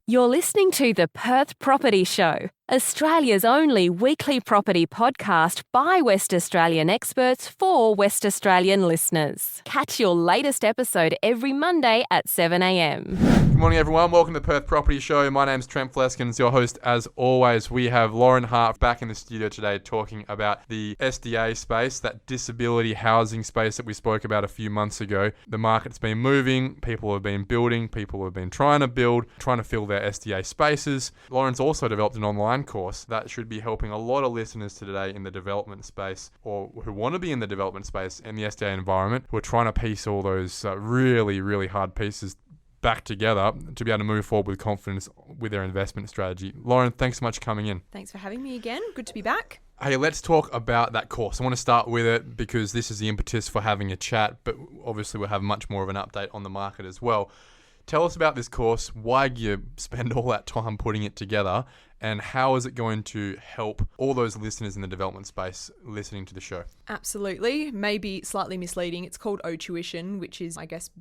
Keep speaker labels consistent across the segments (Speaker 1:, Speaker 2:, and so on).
Speaker 1: You're listening to the Perth Property Show, Australia's only weekly property podcast by West Australian experts for West Australian listeners. Catch your latest episode every Monday at 7 a.m.
Speaker 2: Good morning, everyone. Welcome to the Perth Property Show. My name's Trent Fleskens, your host as always. We have Lauren Hart back in the studio today talking about the SDA space, that disability housing space that we spoke about a few months ago. The market's been moving, people have been building, people have been trying to build, trying to fill their SDA spaces. Lauren's also developed an online course that should be helping a lot of listeners today in the development space, or who want to be in the development space in the SDA environment, who are trying to piece all those really hard pieces back together to be able to move forward with confidence with their investment strategy. Lauren, thanks so much for coming in.
Speaker 3: Thanks for having me again. Good to be back.
Speaker 2: Hey, let's talk about that course. I want to start with it because this is the impetus for having a chat, but obviously we'll have much more of an update on the market as well. Tell us about this course, why you spend all that time putting it together, and how is it going to help all those listeners in the development space listening to the show?
Speaker 3: Absolutely. Maybe slightly misleading. It's called O-Tuition, which is, I guess,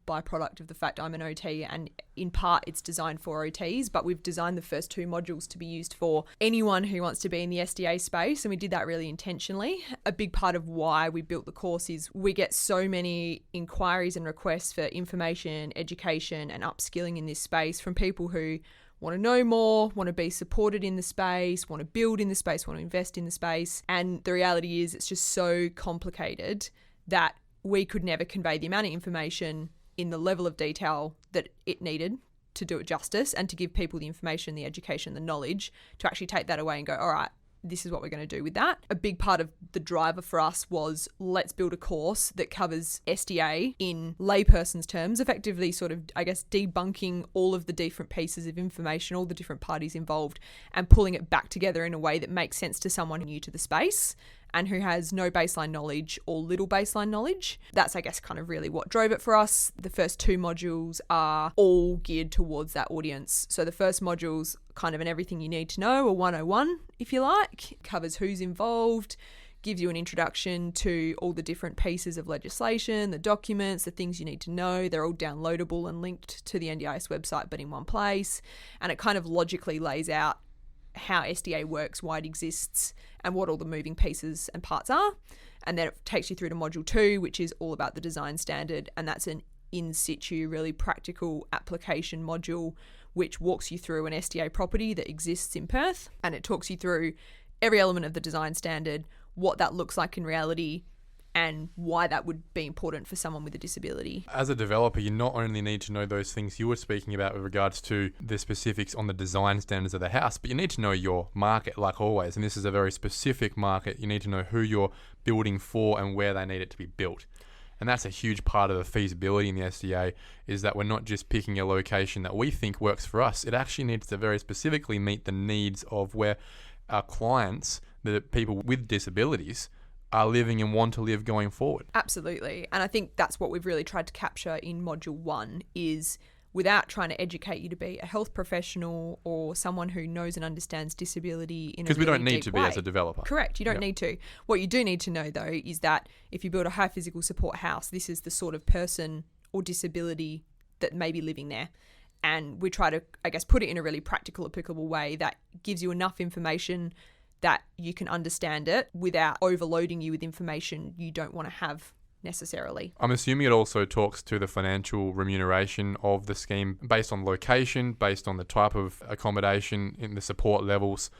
Speaker 3: byproduct of the fact I'm an OT, and in part it's designed for OTs, but we've designed the first two modules to be used for anyone who wants to be in the SDA space, and we did that really intentionally. A big part of why we built the course is we get so many inquiries and requests for information, education and upskilling in this space from people who want to know more, want to be supported in the space, want to build in the space, want to invest in the space. And the reality is it's just so complicated that we could never convey the amount of information in the level of detail that it needed to do it justice, and to give people the information, the education, the knowledge to actually take that away and go, all right, this is what we're going to do with that. A big part of the driver for us was, let's build a course that covers SDA in layperson's terms, effectively sort of, I guess, debunking all of the different pieces of information, all the different parties involved, and pulling it back together in a way that makes sense to someone new to the space and who has no baseline knowledge or little baseline knowledge. That's, I guess, kind of really what drove it for us. The first two modules are all geared towards that audience. So the first module's kind of an everything you need to know, or 101, if you like. It covers who's involved, gives you an introduction to all the different pieces of legislation, the documents, the things you need to know. They're all downloadable and linked to the NDIS website, but in one place. And it kind of logically lays out how SDA works, why it exists, and what all the moving pieces and parts are. And then it takes you through to module 2, which is all about the design standard, and that's an in situ, really practical application module which walks you through an SDA property that exists in Perth, and it talks you through every element of the design standard, what that looks like in reality, and why that would be important for someone with a disability.
Speaker 2: As a developer, you not only need to know those things you were speaking about with regards to the specifics on the design standards of the house, but you need to know your market, like always. And this is a very specific market. You need to know who you're building for and where they need it to be built. And that's a huge part of the feasibility in the SDA, is that we're not just picking a location that we think works for us. It actually needs to very specifically meet the needs of where our clients, the people with disabilities, are living and want to live going forward.
Speaker 3: Absolutely. And I think that's what we've really tried to capture in module 1, is without trying to educate you to be a health professional or someone who knows and understands disability in a really
Speaker 2: Because we don't need
Speaker 3: deep
Speaker 2: to be
Speaker 3: way.
Speaker 2: as a developer.
Speaker 3: Correct. You don't need to. What you do need to know, though, is that if you build a high physical support house, this is the sort of person or disability that may be living there. And we try to, I guess, put it in a really practical, applicable way that gives you enough information that you can understand it without overloading you with information you don't want to have necessarily.
Speaker 2: I'm assuming it also talks to the financial remuneration of the scheme based on location, based on the type of accommodation, in the support levels,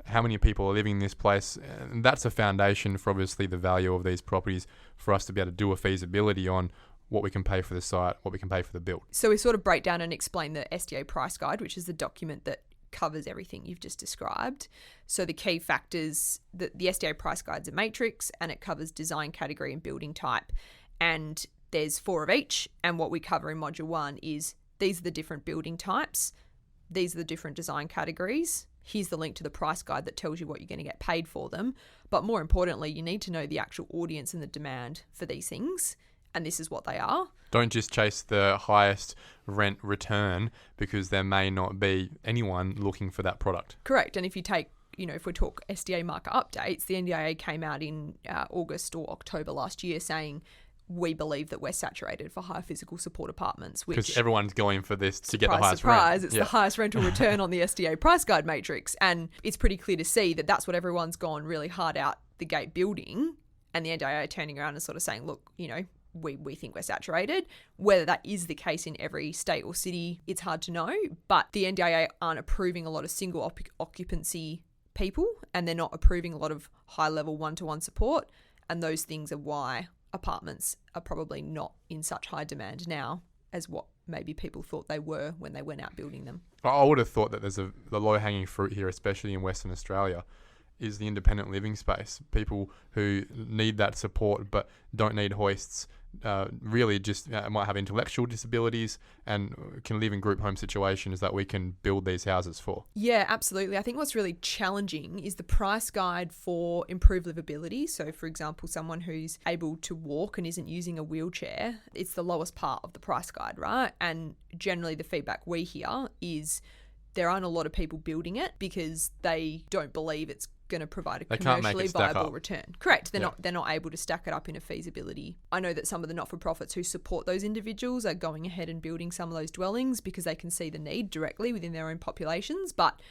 Speaker 2: how many people are living in this place. And that's a foundation for obviously the value of these properties for us to be able to do a feasibility on what we can pay for the site, what we can pay for the build.
Speaker 3: So we sort of break down and explain the SDA price guide, which is the document that covers everything you've just described. So the key factors, the SDA price guide's a matrix, and it covers design category and building type. And there's 4 of each. And what we cover in module 1 is these are the different building types. These are the different design categories. Here's the link to the price guide that tells you what you're going to get paid for them. But more importantly, you need to know the actual audience and the demand for these things. And this is what they are.
Speaker 2: Don't just chase the highest rent return, because there may not be anyone looking for that product.
Speaker 3: Correct. And if you take, if we talk SDA market updates, the NDIA came out in August or October last year saying we believe that we're saturated for high physical support apartments, which
Speaker 2: Because everyone's going for this to get the highest
Speaker 3: surprise,
Speaker 2: rent.
Speaker 3: it's the highest rental return on the SDA price guide matrix. And it's pretty clear to see that that's what everyone's gone really hard out the gate building, and the NDIA turning around and sort of saying, look, we think we're saturated. Whether that is the case in every state or city, it's hard to know. But the NDIA aren't approving a lot of single occupancy people, and they're not approving a lot of high-level one-to-one support. And those things are why apartments are probably not in such high demand now as what maybe people thought they were when they went out building them.
Speaker 2: I would have thought that there's the low-hanging fruit here, especially in Western Australia, is the independent living space. People who need that support but don't need hoists, really just might have intellectual disabilities and can live in group home situations that we can build these houses for.
Speaker 3: Yeah, absolutely. I think what's really challenging is the price guide for improved livability. So, for example, someone who's able to walk and isn't using a wheelchair, it's the lowest part of the price guide, right? And generally the feedback we hear is there aren't a lot of people building it because they don't believe it's going to provide a commercially viable return. Correct. They're not able to stack it up in a feasibility. I know that some of the not-for-profits who support those individuals are going ahead and building some of those dwellings because they can see the need directly within their own populations, but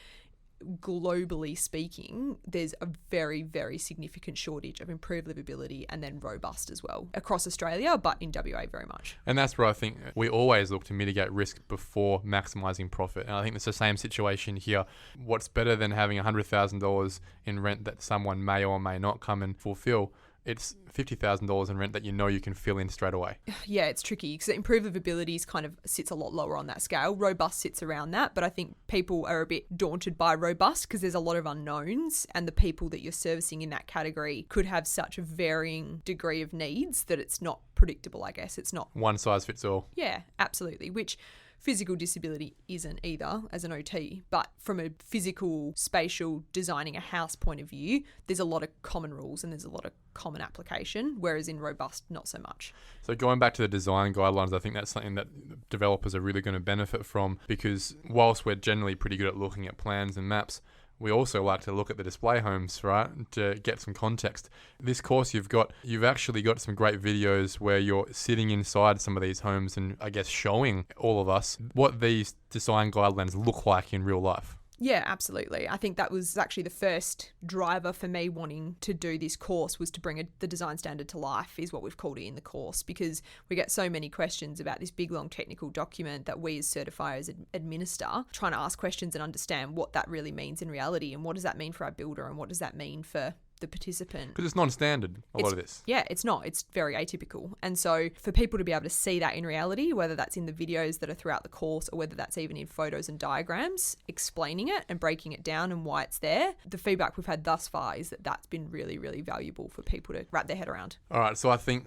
Speaker 3: globally speaking, there's a very, very significant shortage of improved livability and then robust as well across Australia, but in WA very much.
Speaker 2: And that's where I think we always look to mitigate risk before maximising profit. And I think it's the same situation here. What's better than having $100,000 in rent that someone may or may not come and fulfil? It's $50,000 in rent that you can fill in straight away.
Speaker 3: Yeah, it's tricky because improved livability kind of sits a lot lower on that scale. Robust sits around that, but I think people are a bit daunted by robust because there's a lot of unknowns, and the people that you're servicing in that category could have such a varying degree of needs that it's not predictable, I guess. It's not
Speaker 2: one size fits all.
Speaker 3: Yeah, absolutely, which physical disability isn't either as an OT, but from a physical, spatial, designing a house point of view, there's a lot of common rules and there's a lot of common application, whereas in robust, not so much.
Speaker 2: So going back to the design guidelines, I think that's something that developers are really going to benefit from, because whilst we're generally pretty good at looking at plans and maps, we also like to look at the display homes, right, to get some context. This course you've actually got some great videos where you're sitting inside some of these homes and I guess showing all of us what these design guidelines look like in real life.
Speaker 3: Yeah, absolutely. I think that was actually the first driver for me wanting to do this course, was to bring the design standard to life, is what we've called it in the course, because we get so many questions about this big, long technical document that we as certifiers administer, trying to ask questions and understand what that really means in reality, and what does that mean for our builder, and what does that mean for the participant.
Speaker 2: Because it's non-standard, a lot of this.
Speaker 3: Yeah, it's not. It's very atypical. And so for people to be able to see that in reality, whether that's in the videos that are throughout the course or whether that's even in photos and diagrams, explaining it and breaking it down and why it's there, the feedback we've had thus far is that that's been really, really valuable for people to wrap their head around.
Speaker 2: All right, so I think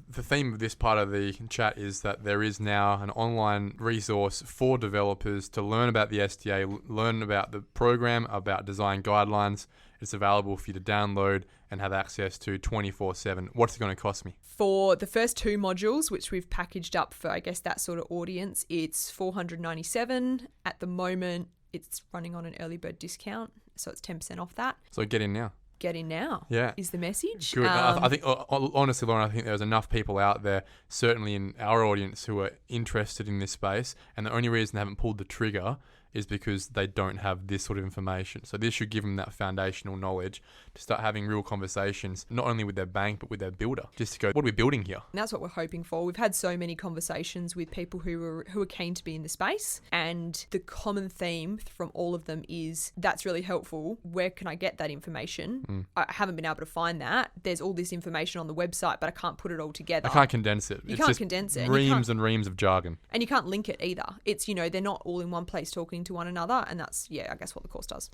Speaker 2: the theme of this part of the chat is that there is now an online resource for developers to learn about the SDA, learn about the program, about design guidelines. It's available for you to download and have access to 24/7. What's it going to cost me?
Speaker 3: For the first two modules, which we've packaged up for, I guess, that sort of audience, it's $497. At the moment, it's running on an early bird discount, so it's 10% off that.
Speaker 2: So get in now.
Speaker 3: Get in now, is the message.
Speaker 2: Good. I think, honestly, Lauren, I think there's enough people out there, certainly in our audience, who are interested in this space, and the only reason they haven't pulled the trigger is because they don't have this sort of information. So this should give them that foundational knowledge to start having real conversations, not only with their bank, but with their builder, just to go, what are we building here?
Speaker 3: And that's what we're hoping for. We've had so many conversations with people who are keen to be in the space, and the common theme from all of them is, that's really helpful. Where can I get that information? I haven't been able to find that. There's all this information on the website, but I can't put it all together.
Speaker 2: I can't condense it.
Speaker 3: You can't condense it.
Speaker 2: Reams and reams of jargon.
Speaker 3: And you can't link it either. It's, they're not all in one place talking to one another, and that's, I guess what the course does.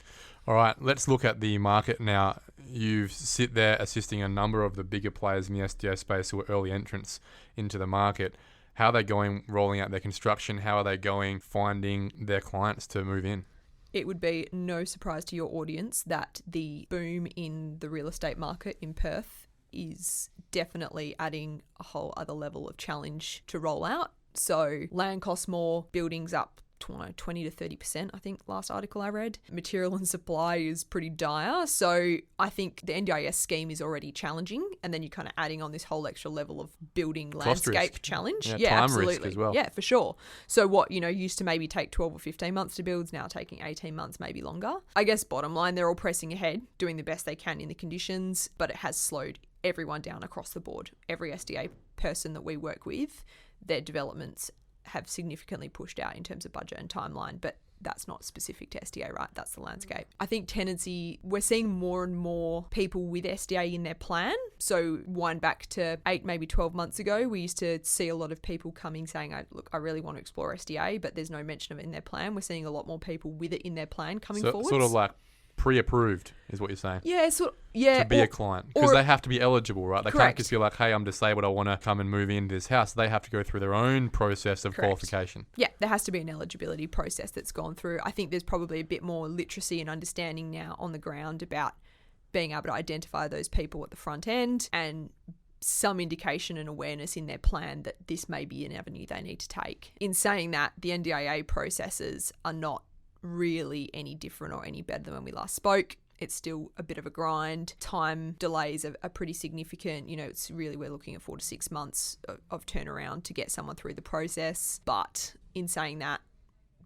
Speaker 2: All right, let's look at the market now. You sit there assisting a number of the bigger players in the SDA space who are early entrants into the market. How are they going rolling out their construction? How are they going finding their clients to move in?
Speaker 3: It would be no surprise to your audience that the boom in the real estate market in Perth is definitely adding a whole other level of challenge to roll out. So land costs more, buildings up 20 to 30%, I think, last article I read. Material and supply is pretty dire. So I think the NDIS scheme is already challenging. And then you're kind of adding on this whole extra level of building landscape
Speaker 2: risk.
Speaker 3: challenge.
Speaker 2: Yeah, time
Speaker 3: absolutely.
Speaker 2: risk as well.
Speaker 3: Yeah, for sure. So what, used to maybe take 12 or 15 months to build is now taking 18 months, maybe longer. I guess bottom line, they're all pressing ahead, doing the best they can in the conditions, but it has slowed everyone down across the board. Every SDA person that we work with, their developments have significantly pushed out in terms of budget and timeline, but that's not specific to SDA, right? That's the landscape. I think tenancy, we're seeing more and more people with SDA in their plan. So wind back to 8, maybe 12 months ago, we used to see a lot of people coming saying, look, I really want to explore SDA, but there's no mention of it in their plan. We're seeing a lot more people with it in their plan coming forward.
Speaker 2: Sort of like pre-approved is what you're saying.
Speaker 3: Yeah,
Speaker 2: to be a client, because they have to be eligible, right? They
Speaker 3: correct.
Speaker 2: Can't just be like, hey, I'm disabled, I want to come and move into this house. They have to go through their own process of
Speaker 3: Correct.
Speaker 2: qualification.
Speaker 3: Yeah, there has to be an eligibility process that's gone through. I think there's probably a bit more literacy and understanding now on the ground about being able to identify those people at the front end, and some indication and awareness in their plan that this may be an avenue they need to take. In saying that, the NDIA processes are not really any different or any better than when we last spoke. It's still a bit of a grind. Time delays are pretty significant. It's really, we're looking at 4 to 6 months of turnaround to get someone through the process. But in saying that,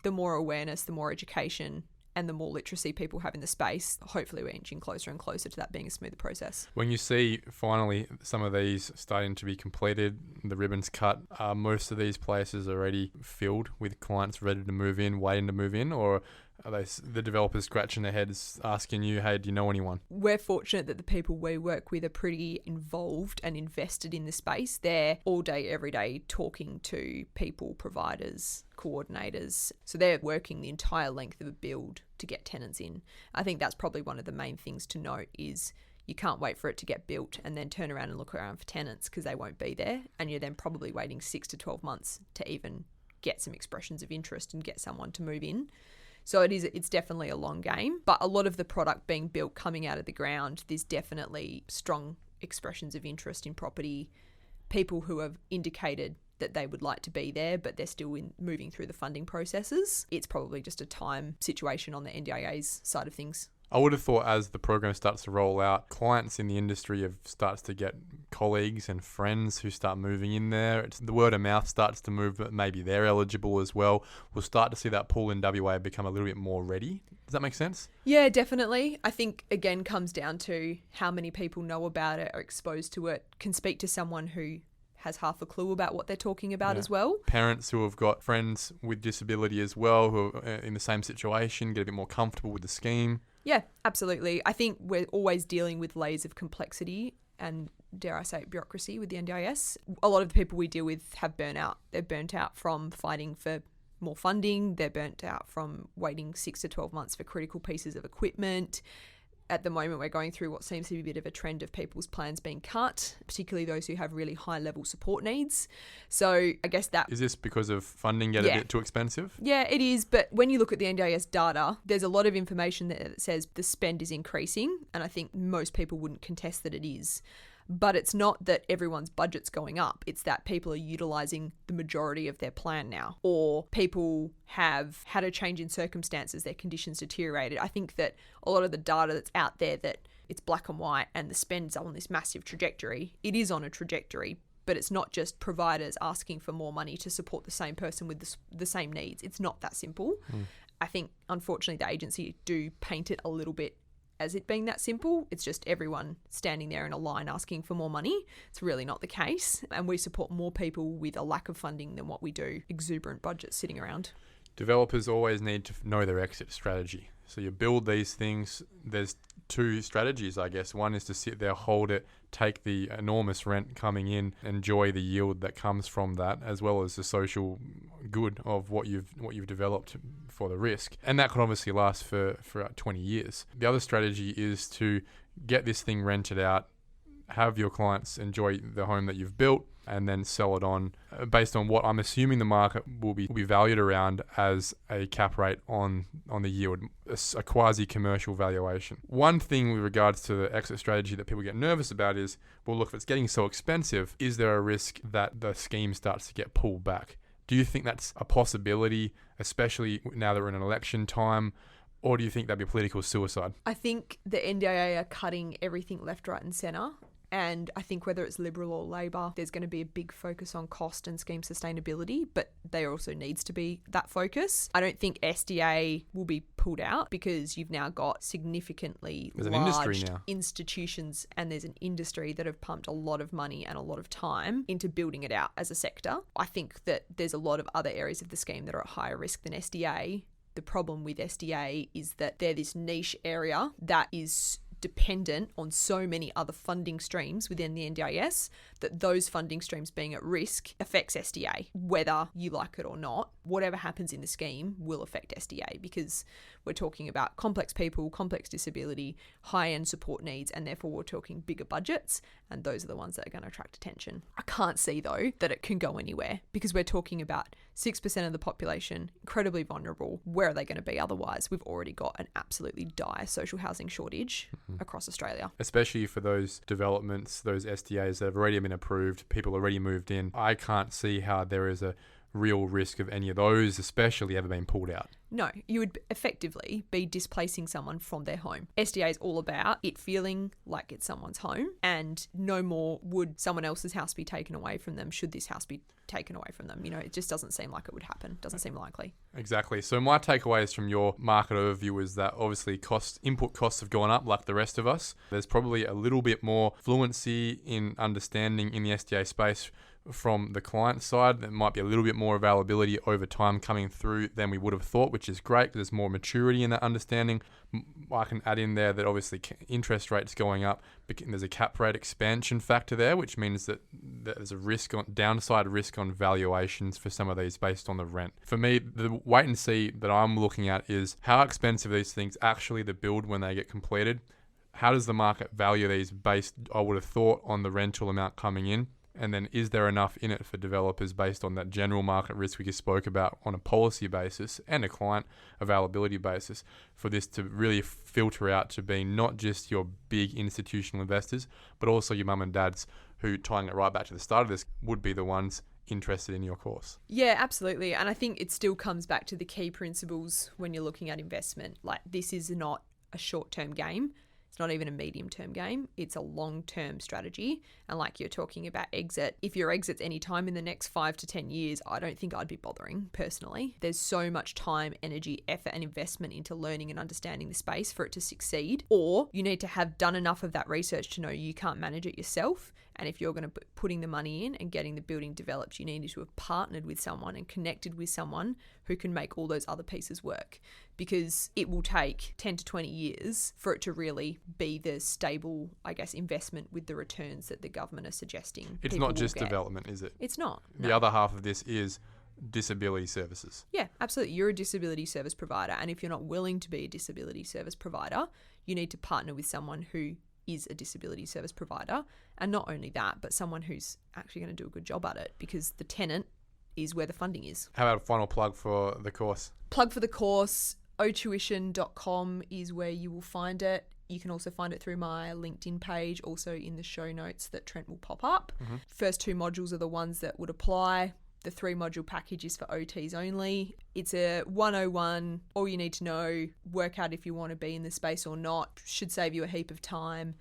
Speaker 3: the more awareness, the more education, and the more literacy people have in the space, hopefully we're inching closer and closer to that being a smoother process.
Speaker 2: When you see finally some of these starting to be completed, the ribbons cut, are most of these places already filled with clients ready to move in, waiting to move in, or are they the developers scratching their heads asking you, hey, do you know anyone?
Speaker 3: We're fortunate that the people we work with are pretty involved and invested in the space. They're all day, every day talking to people, providers, coordinators. So they're working the entire length of a build to get tenants in. I think that's probably one of the main things to note is you can't wait for it to get built and then turn around and look around for tenants because they won't be there. And you're then probably waiting 6 to 12 months to even get some expressions of interest and get someone to move in. So it's definitely a long game, but a lot of the product being built coming out of the ground, there's definitely strong expressions of interest in property, people who have indicated that they would like to be there, but they're still moving through the funding processes. It's probably just a time situation on the NDIA's side of things.
Speaker 2: I would have thought as the program starts to roll out, clients in the industry starts to get colleagues and friends who start moving in there. The word of mouth starts to move, but maybe they're eligible as well. We'll start to see that pool in WA become a little bit more ready. Does that make sense?
Speaker 3: Yeah, definitely. I think, again, comes down to how many people know about it, are exposed to it, can speak to someone who has half a clue about what they're talking about as well.
Speaker 2: Parents who have got friends with disability as well, who are in the same situation, get a bit more comfortable with the scheme.
Speaker 3: Yeah, absolutely. I think we're always dealing with layers of complexity and, dare I say, bureaucracy with the NDIS. A lot of the people we deal with have burnout. They're burnt out from fighting for more funding. They're burnt out from waiting 6 to 12 months for critical pieces of equipment. At the moment, we're going through what seems to be a bit of a trend of people's plans being cut, particularly those who have really high-level support needs. So I guess that...
Speaker 2: Is this because of funding get a bit too expensive?
Speaker 3: Yeah, it is. But when you look at the NDIS data, there's a lot of information there that says the spend is increasing, and I think most people wouldn't contest that it is. But it's not that everyone's budget's going up. It's that people are utilising the majority of their plan now. Or people have had a change in circumstances, their conditions deteriorated. I think that a lot of the data that's out there that it's black and white and the spend's on this massive trajectory. It is on a trajectory, but it's not just providers asking for more money to support the same person with the same needs. It's not that simple. I think, unfortunately, the agency do paint it a little bit as it being that simple. It's just everyone standing there in a line asking for more money. It's really not the case. And we support more people with a lack of funding than what we do exuberant budgets sitting around.
Speaker 2: Developers always need to know their exit strategy. So you build these things, there's two strategies, I guess. One is to sit there, hold it, take the enormous rent coming in, enjoy the yield that comes from that, as well as the social good of what you've developed for the risk. And that could obviously last for 20 years. The other strategy is to get this thing rented out, have your clients enjoy the home that you've built, and then sell it on based on what I'm assuming the market will be valued around as a cap rate on the yield, a quasi-commercial valuation. One thing with regards to the exit strategy that people get nervous about is, well, look, if it's getting so expensive, is there a risk that the scheme starts to get pulled back? Do you think that's a possibility, especially now that we're in an election time? Or do you think that'd be political suicide?
Speaker 3: I think the NDIA are cutting everything left, right and centre. And I think whether it's Liberal or Labor, there's going to be a big focus on cost and scheme sustainability, but there also needs to be that focus. I don't think SDA will be pulled out because you've now got significantly large institutions, and there's an industry that have pumped a lot of money and a lot of time into building it out as a sector. I think that there's a lot of other areas of the scheme that are at higher risk than SDA. The problem with SDA is that they're this niche area that is dependent on so many other funding streams within the NDIS that those funding streams being at risk affects SDA, whether you like it or not. Whatever happens in the scheme will affect SDA because we're talking about complex people, complex disability, high-end support needs, and therefore we're talking bigger budgets, and those are the ones that are going to attract attention. I can't see, though, that it can go anywhere because we're talking about 6% of the population, incredibly vulnerable. Where are they going to be otherwise? We've already got an absolutely dire social housing shortage across Australia.
Speaker 2: Especially for those developments, those SDAs that have already been approved, people already moved in. I can't see how there is a real risk of any of those, especially ever being pulled out.
Speaker 3: No, you would effectively be displacing someone from their home. SDA is all about it feeling like it's someone's home, and no more would someone else's house be taken away from them should this house be taken away from them. You know, it just doesn't seem like it would happen. Doesn't seem likely.
Speaker 2: Exactly. So my takeaways from your market overview is that obviously input costs have gone up like the rest of us. There's probably a little bit more fluency in understanding in the SDA space from the client side. There might be a little bit more availability over time coming through than we would have thought, which is great. There's more maturity in that understanding. I can add in there that obviously interest rates going up, there's a cap rate expansion factor there, which means that there's a downside risk on valuations for some of these based on the rent. For me, the wait and see that I'm looking at is how expensive these things actually to build when they get completed. How does the market value these based, I would have thought, on the rental amount coming in? And then is there enough in it for developers based on that general market risk we just spoke about on a policy basis and a client availability basis for this to really filter out to being not just your big institutional investors, but also your mum and dads who, tying it right back to the start of this, would be the ones interested in your course.
Speaker 3: Yeah, absolutely. And I think it still comes back to the key principles when you're looking at investment. Like, this is not a short-term game. It's not even a medium-term game. It's a long-term strategy. And like you're talking about exit, if your exit's any time in the next 5 to 10 years, I don't think I'd be bothering personally. There's so much time, energy, effort and investment into learning and understanding the space for it to succeed. Or you need to have done enough of that research to know you can't manage it yourself. And if you're going to be putting the money in and getting the building developed, you need to have partnered with someone and connected with someone who can make all those other pieces work, because it will take 10 to 20 years for it to really be the stable, I guess, investment with the returns that the government are suggesting.
Speaker 2: It's not just development, is it?
Speaker 3: It's not.
Speaker 2: The other half of this is disability services.
Speaker 3: Yeah, absolutely. You're a disability service provider. And if you're not willing to be a disability service provider, you need to partner with someone who is a disability service provider. And not only that, but someone who's actually going to do a good job at it, because the tenant is where the funding is.
Speaker 2: How about a final plug for the course?
Speaker 3: Plug for the course, otuition.com is where you will find it. You can also find it through my LinkedIn page, also in the show notes that Trent will pop up. Mm-hmm. First 2 modules are the ones that would apply. The 3-module package is for OTs only. It's a 101, all you need to know, work out if you want to be in the space or not. Should save you a heap of time.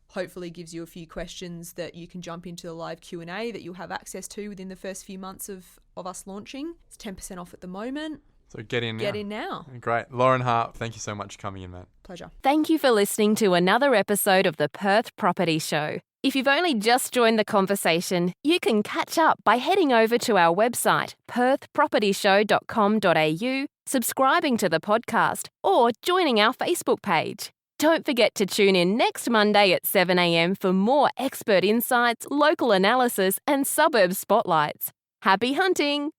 Speaker 3: Hopefully gives you a few questions that you can jump into the live Q&A that you'll have access to within the first few months of us launching. It's 10% off at the moment.
Speaker 2: So get in now.
Speaker 3: Get in now.
Speaker 2: Great. Lauren Hart, thank you so much for coming in, mate.
Speaker 3: Pleasure.
Speaker 1: Thank you for listening to another episode of the Perth Property Show. If you've only just joined the conversation, you can catch up by heading over to our website, perthpropertyshow.com.au, subscribing to the podcast, or joining our Facebook page. Don't forget to tune in next Monday at 7 a.m. for more expert insights, local analysis, and suburb spotlights. Happy hunting!